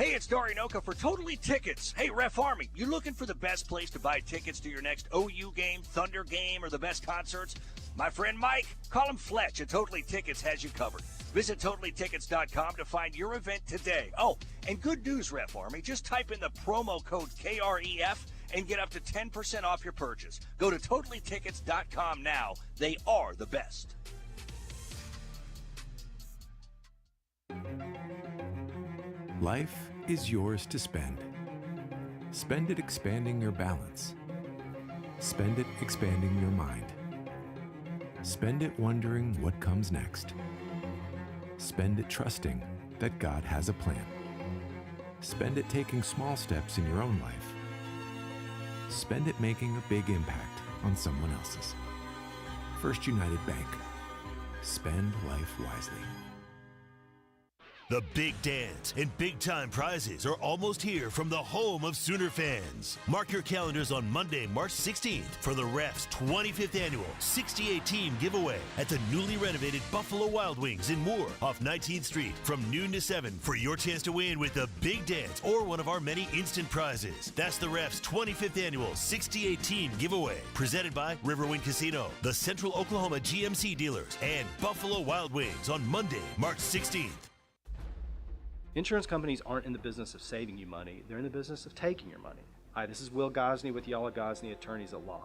Hey, it's Darinoka for Totally Tickets. Hey, Ref Army, you looking for the best place to buy tickets to your next OU game, Thunder game, or the best concerts? My friend Mike, call him Fletch, and Totally Tickets has you covered. Visit TotallyTickets.com to find your event today. Oh, and good news, Ref Army, just type in the promo code KREF and get up to 10% off your purchase. Go to TotallyTickets.com now. They are the best. Life is yours to spend. Spend it expanding your balance. Spend it expanding your mind. Spend it wondering what comes next. Spend it trusting that God has a plan. Spend it taking small steps in your own life. Spend it making a big impact on someone else's. First United Bank. Spend life wisely. The big dance and big-time prizes are almost here from the home of Sooner fans. Mark your calendars on Monday, March 16th for the Refs' 25th annual 68-team giveaway at the newly renovated Buffalo Wild Wings in Moore off 19th Street from noon to 7 for your chance to win with the big dance or one of our many instant prizes. That's the Refs' 25th annual 68-team giveaway presented by Riverwind Casino, the Central Oklahoma GMC dealers, and Buffalo Wild Wings on Monday, March 16th. Insurance companies aren't in the business of saving you money, they're in the business of taking your money. Hi, this is Will Gosney with Yala Gosney Attorneys at Law.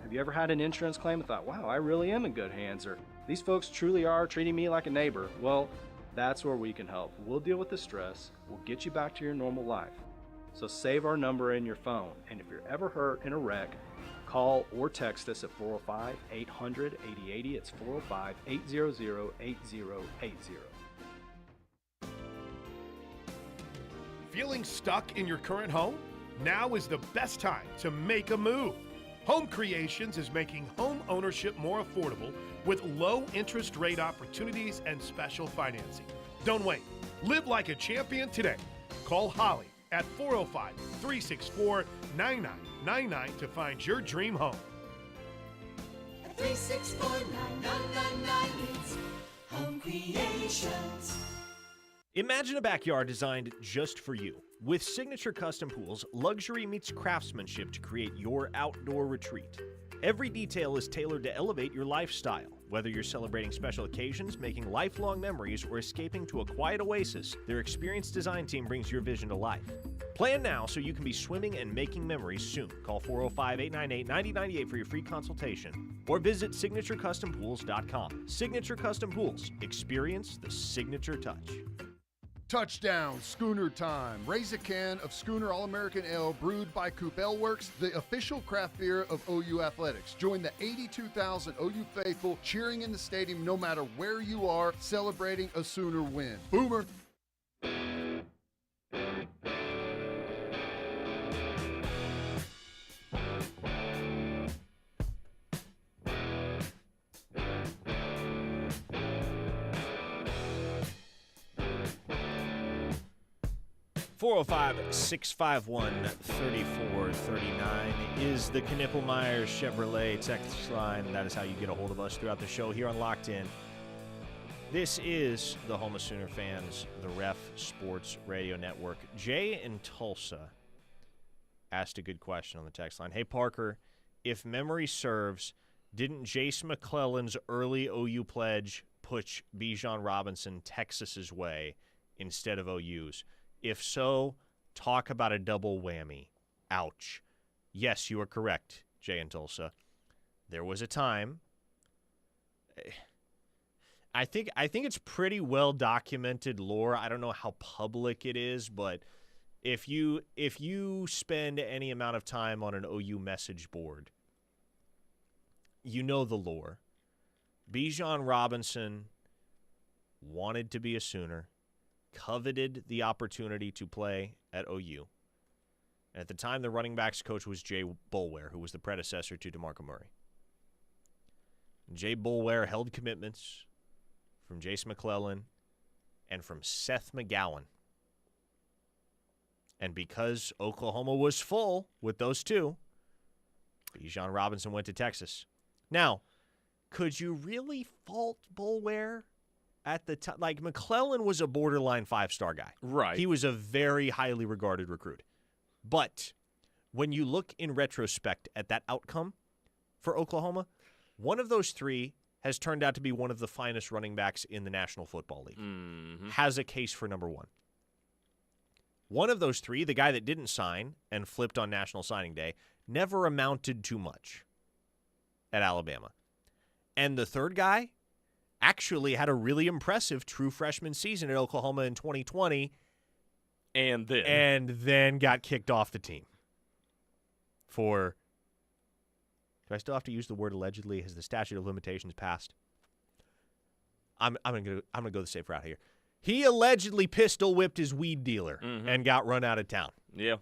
Have you ever had an insurance claim and thought, wow, I really am in good hands, or these folks truly are treating me like a neighbor? Well, that's where we can help. We'll deal with the stress, we'll get you back to your normal life. So save our number in your phone, and if you're ever hurt in a wreck, call or text us at 405-800-8080. It's 405-800-8080. Feeling stuck in your current home? Now is the best time to make a move. Home Creations is making home ownership more affordable with low interest rate opportunities and special financing. Don't wait. Live like a champion today. Call Holly at 405-364-9999 to find your dream home. 364-9999 means Home Creations. Imagine a backyard designed just for you. With Signature Custom Pools, luxury meets craftsmanship to create your outdoor retreat. Every detail is tailored to elevate your lifestyle. Whether you're celebrating special occasions, making lifelong memories, or escaping to a quiet oasis, their experienced design team brings your vision to life. Plan now so you can be swimming and making memories soon. Call 405-898-9098 for your free consultation or visit SignatureCustomPools.com. Signature Custom Pools. Experience the signature touch. Touchdown, Schooner time. Raise a can of Schooner All-American Ale brewed by Coop Ale Works, the official craft beer of OU Athletics. Join the 82,000 OU faithful cheering in the stadium no matter where you are, celebrating a Sooner win. Boomer! 405-651-3439 is the Knippelmeyer Chevrolet text line. That is how you get a hold of us throughout the show here on Locked In. This is the home of Sooner fans, the Ref Sports Radio Network. Jay in Tulsa asked a good question on the text line. Hey, Parker, if memory serves, didn't Jace McClellan's early OU pledge push Bijan Robinson Texas's way instead of OU's? If so, talk about a double whammy. Ouch. Yes, you are correct, Jay in Tulsa. There was a time. I think it's pretty well documented lore. I don't know how public it is, but if you spend any amount of time on an OU message board, you know the lore. Bijan Robinson wanted to be a Sooner, coveted the opportunity to play at OU. And at the time, the running backs coach was Jay Boulware, who was the predecessor to DeMarco Murray. Jay Boulware held commitments from Jace McClellan and from Seth McGowan. And because Oklahoma was full with those two, Bijan Robinson went to Texas. Now, could you really fault Boulware at the time, like McClellan was a borderline 5-star guy. Right. He was a very highly regarded recruit. But when you look in retrospect at that outcome for Oklahoma, one of those three has turned out to be one of the finest running backs in the National Football League. Has a case for number one. One of those three, the guy that didn't sign and flipped on National Signing Day, never amounted to much at Alabama. And the third guy actually had a really impressive true freshman season at Oklahoma in 2020. And then got kicked off the team. Do I still have to use the word allegedly? Has the statute of limitations passed? I'm gonna go the safe route here. He allegedly pistol whipped his weed dealer and got run out of town. Yeah.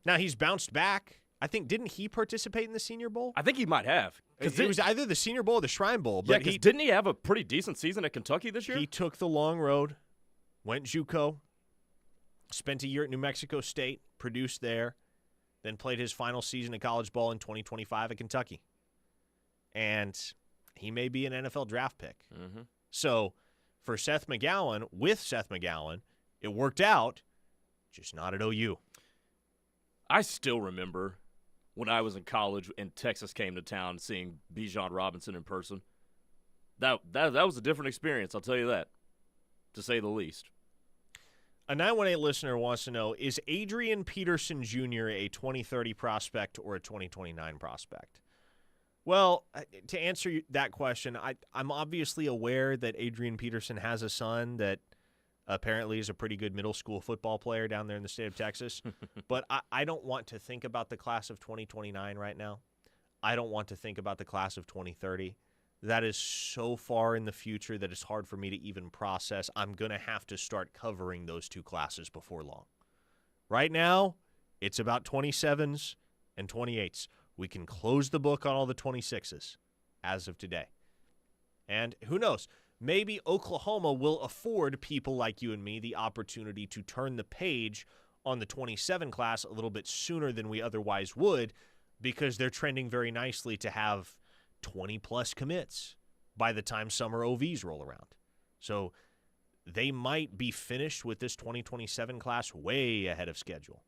Now he's bounced back. I think, didn't he participate in the Senior Bowl? I think he might have. It was either the Senior Bowl or the Shrine Bowl. Yeah, But didn't he have a pretty decent season at Kentucky this year? He took the long road, went JUCO, spent a year at New Mexico State, produced there, then played his final season of college ball in 2025 at Kentucky. And he may be an NFL draft pick. So for Seth McGowan, it worked out, just not at OU. I still remember when I was in college and Texas came to town seeing Bijan Robinson in person. That was a different experience, I'll tell you that, to say the least. A 918 listener wants to know, is Adrian Peterson Jr. a 2030 prospect or a 2029 prospect? Well, to answer that question, I'm obviously aware that Adrian Peterson has a son that apparently is a pretty good middle school football player down there in the state of Texas. But I don't want to think about the class of 2029 right now. I don't want to think about the class of 2030. That is so far in the future that it's hard for me to even process. I'm going to have to start covering those two classes before long. Right now, it's about 27s and 28s. We can close the book on all the 26s as of today. And who knows? Maybe Oklahoma will afford people like you and me the opportunity to turn the page on the 27 class a little bit sooner than we otherwise would, because they're trending very nicely to have 20-plus commits by the time summer OVs roll around. So they might be finished with this 2027 class way ahead of schedule.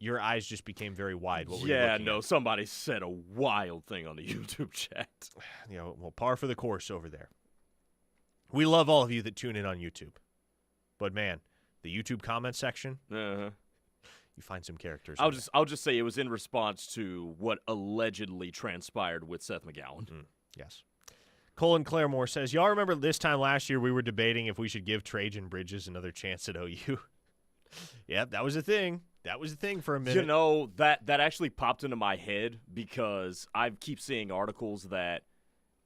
Your eyes just became very wide. What were you looking at? Somebody said a wild thing on the YouTube chat. Well, par for the course over there. We love all of you that tune in on YouTube. But, man, the YouTube comment section, you find some characters. I'll just say it was in response to what allegedly transpired with Seth McGowan. Yes. Colin Claremore says, y'all remember this time last year we were debating if we should give Trajan Bridges another chance at OU? Yep, that was a thing. That was a thing for a minute. You know, that actually popped into my head because I keep seeing articles that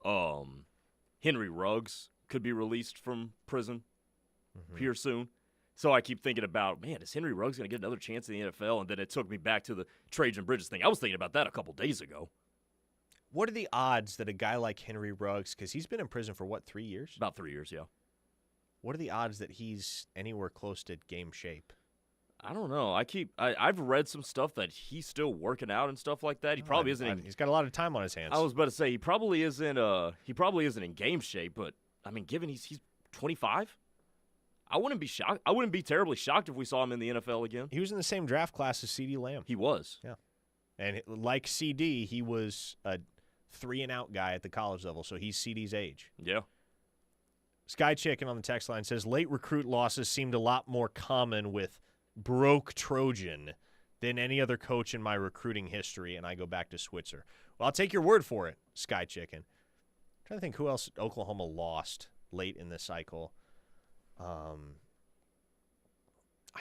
Henry Ruggs could be released from prison here soon. So I keep thinking about, man, is Henry Ruggs going to get another chance in the NFL? And then it took me back to the Trajan Bridges thing. I was thinking about that a couple days ago. What are the odds that a guy like Henry Ruggs, because he's been in prison for, 3 years? About 3 years, yeah. What are the odds that he's anywhere close to game shape? I don't know. I've read some stuff that he's still working out and stuff like that. He probably isn't. He's got a lot of time on his hands. I was about to say he probably isn't in game shape, but I mean, given he's 25, I wouldn't be shocked. I wouldn't be terribly shocked if we saw him in the NFL again. He was in the same draft class as CeeDee Lamb. He was. Yeah. And like CD, he was a 3-and-out guy at the college level, so he's CD's age. Yeah. Sky Chicken on the text line says, late recruit losses seemed a lot more common with broke Trojan than any other coach in my recruiting history, and I go back to Switzer. Well, I'll take your word for it, Sky Chicken. I'm trying to think who else Oklahoma lost late in the cycle. I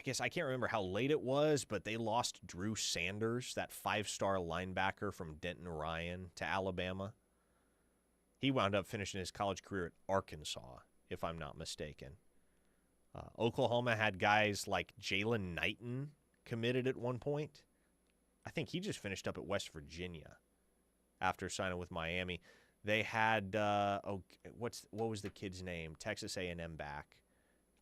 guess I can't remember how late it was, but they lost Drew Sanders, that 5-star linebacker from Denton Ryan, to Alabama. He wound up finishing his college career at Arkansas, if I'm not mistaken. Oklahoma had guys like Jalen Knighton committed at one point. I think he just finished up at West Virginia after signing with Miami. They had what was the kid's name? Texas A&M back.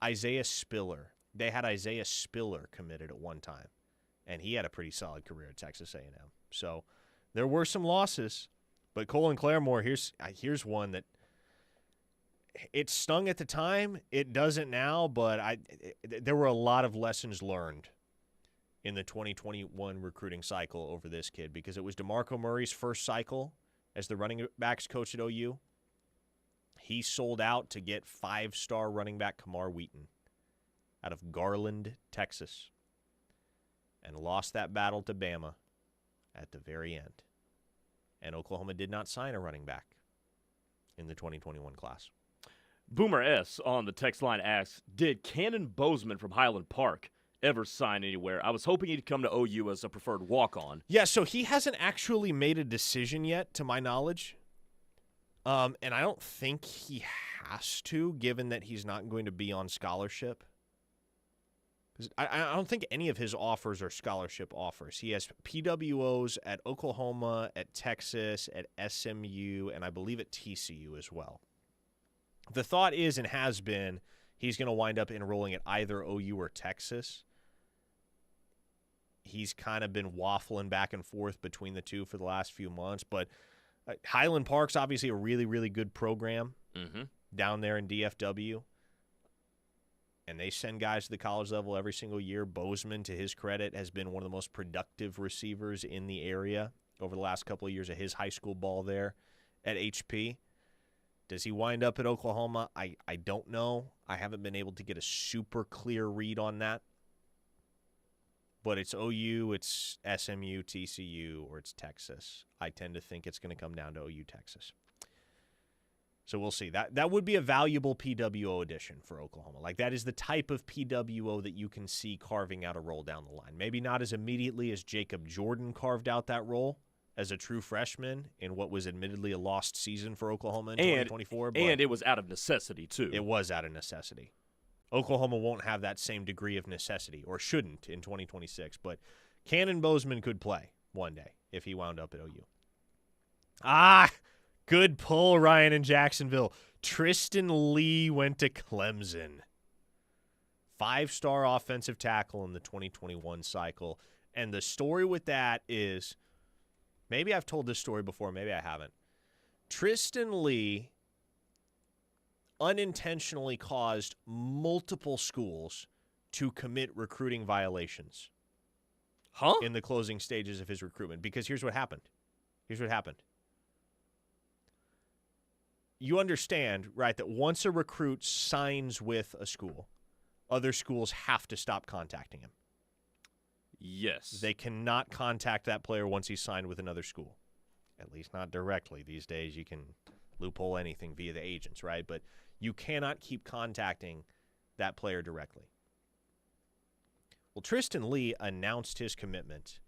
Isaiah Spiller. They had Isaiah Spiller committed at one time, and he had a pretty solid career at Texas A&M. So there were some losses, but Colin Claremore, here's one that it stung at the time. It doesn't now, but there were a lot of lessons learned in the 2021 recruiting cycle over this kid because it was DeMarco Murray's first cycle as the running backs coach at OU. He sold out to get 5-star running back Kamar Wheaton out of Garland, Texas, and lost that battle to Bama at the very end. And Oklahoma did not sign a running back in the 2021 class. Boomer S. on the text line asks, did Cannon Bozeman from Highland Park ever sign anywhere? I was hoping he'd come to OU as a preferred walk-on. Yeah, so he hasn't actually made a decision yet, to my knowledge. And I don't think he has to, given that he's not going to be on scholarship. I don't think any of his offers are scholarship offers. He has PWOs at Oklahoma, at Texas, at SMU, and I believe at TCU as well. The thought is and has been he's going to wind up enrolling at either OU or Texas. He's kind of been waffling back and forth between the two for the last few months, but Highland Park's obviously a really, really good program down there in DFW. And they send guys to the college level every single year. Bozeman, to his credit, has been one of the most productive receivers in the area over the last couple of years of his high school ball there at HP. Does he wind up at Oklahoma? I don't know. I haven't been able to get a super clear read on that. But it's OU, it's SMU, TCU, or it's Texas. I tend to think it's going to come down to OU, Texas. So we'll see. That would be a valuable PWO addition for Oklahoma. Like, that is the type of PWO that you can see carving out a role down the line. Maybe not as immediately as Jacob Jordan carved out that role as a true freshman in what was admittedly a lost season for Oklahoma in 2024. And it was out of necessity, too. It was out of necessity. Oklahoma won't have that same degree of necessity, or shouldn't, in 2026. But Cannon Bozeman could play one day if he wound up at OU. Good pull, Ryan in Jacksonville. Tristan Lee went to Clemson. 5-star offensive tackle in the 2021 cycle. And the story with that is, maybe I've told this story before, maybe I haven't. Tristan Lee unintentionally caused multiple schools to commit recruiting violations in the closing stages of his recruitment. Because here's what happened. You understand, right, that once a recruit signs with a school, other schools have to stop contacting him. Yes. They cannot contact that player once he's signed with another school. At least not directly. These days you can loophole anything via the agents, right? But you cannot keep contacting that player directly. Well, Tristan Lee announced his commitment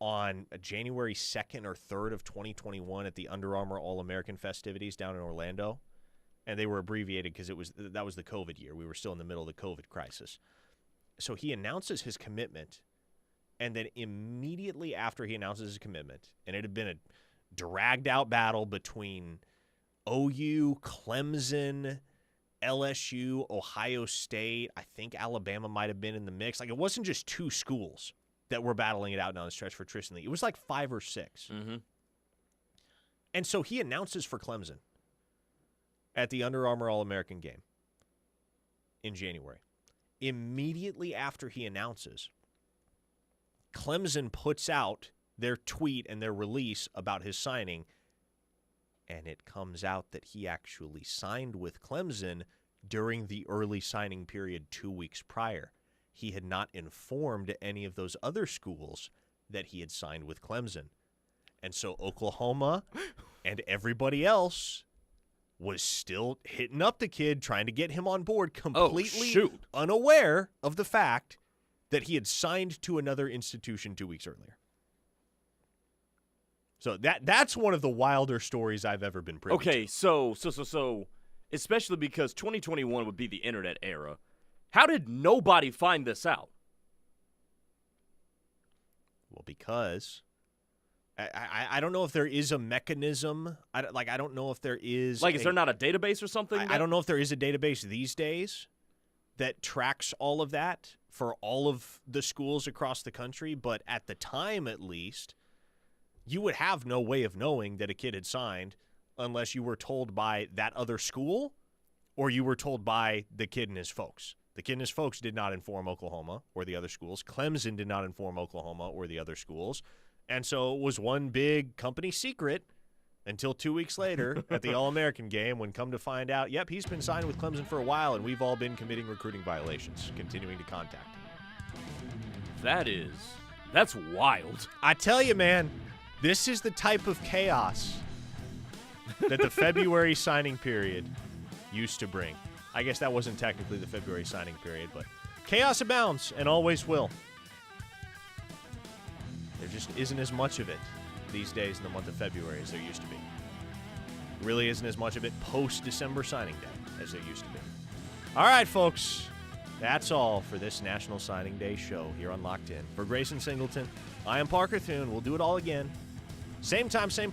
on January 2nd or 3rd of 2021 at the Under Armour All-American festivities down in Orlando. And they were abbreviated because that was the COVID year. We were still in the middle of the COVID crisis. So he announces his commitment, and then immediately after he announces his commitment, and it had been a dragged-out battle between OU, Clemson, LSU, Ohio State. I think Alabama might have been in the mix. Like, it wasn't just two schools that were battling it out down the stretch for Tristan Lee. It was like 5 or 6. And so he announces for Clemson at the Under Armour All-American game in January. Immediately after he announces, Clemson puts out their tweet and their release about his signing, and it comes out that he actually signed with Clemson during the early signing period 2 weeks prior. He had not informed any of those other schools that he had signed with Clemson. And so Oklahoma and everybody else was still hitting up the kid, trying to get him on board, completely unaware of the fact that he had signed to another institution 2 weeks earlier. So that's one of the wilder stories I've ever been privy to. Okay, so especially because 2021 would be the internet era. How did nobody find this out? Well, because I don't know if there is a mechanism. I don't know if there is. Like, is there not a database or something? I don't know if there is a database these days that tracks all of that for all of the schools across the country. But at the time, at least, you would have no way of knowing that a kid had signed unless you were told by that other school or you were told by the kid and his folks. The kid and his folks did not inform Oklahoma or the other schools. Clemson did not inform Oklahoma or the other schools. And so it was one big company secret until 2 weeks later at the All-American game when come to find out, yep, he's been signed with Clemson for a while, and we've all been committing recruiting violations, continuing to contact him. That's wild. I tell you, man, this is the type of chaos that the February signing period used to bring. I guess that wasn't technically the February signing period, but chaos abounds and always will. There just isn't as much of it these days in the month of February as there used to be. Really isn't as much of it post-December signing day as there used to be. All right, folks. That's all for this National Signing Day show here on Locked In. For Grayson Singleton, I am Parker Thune. We'll do it all again. Same time, same place.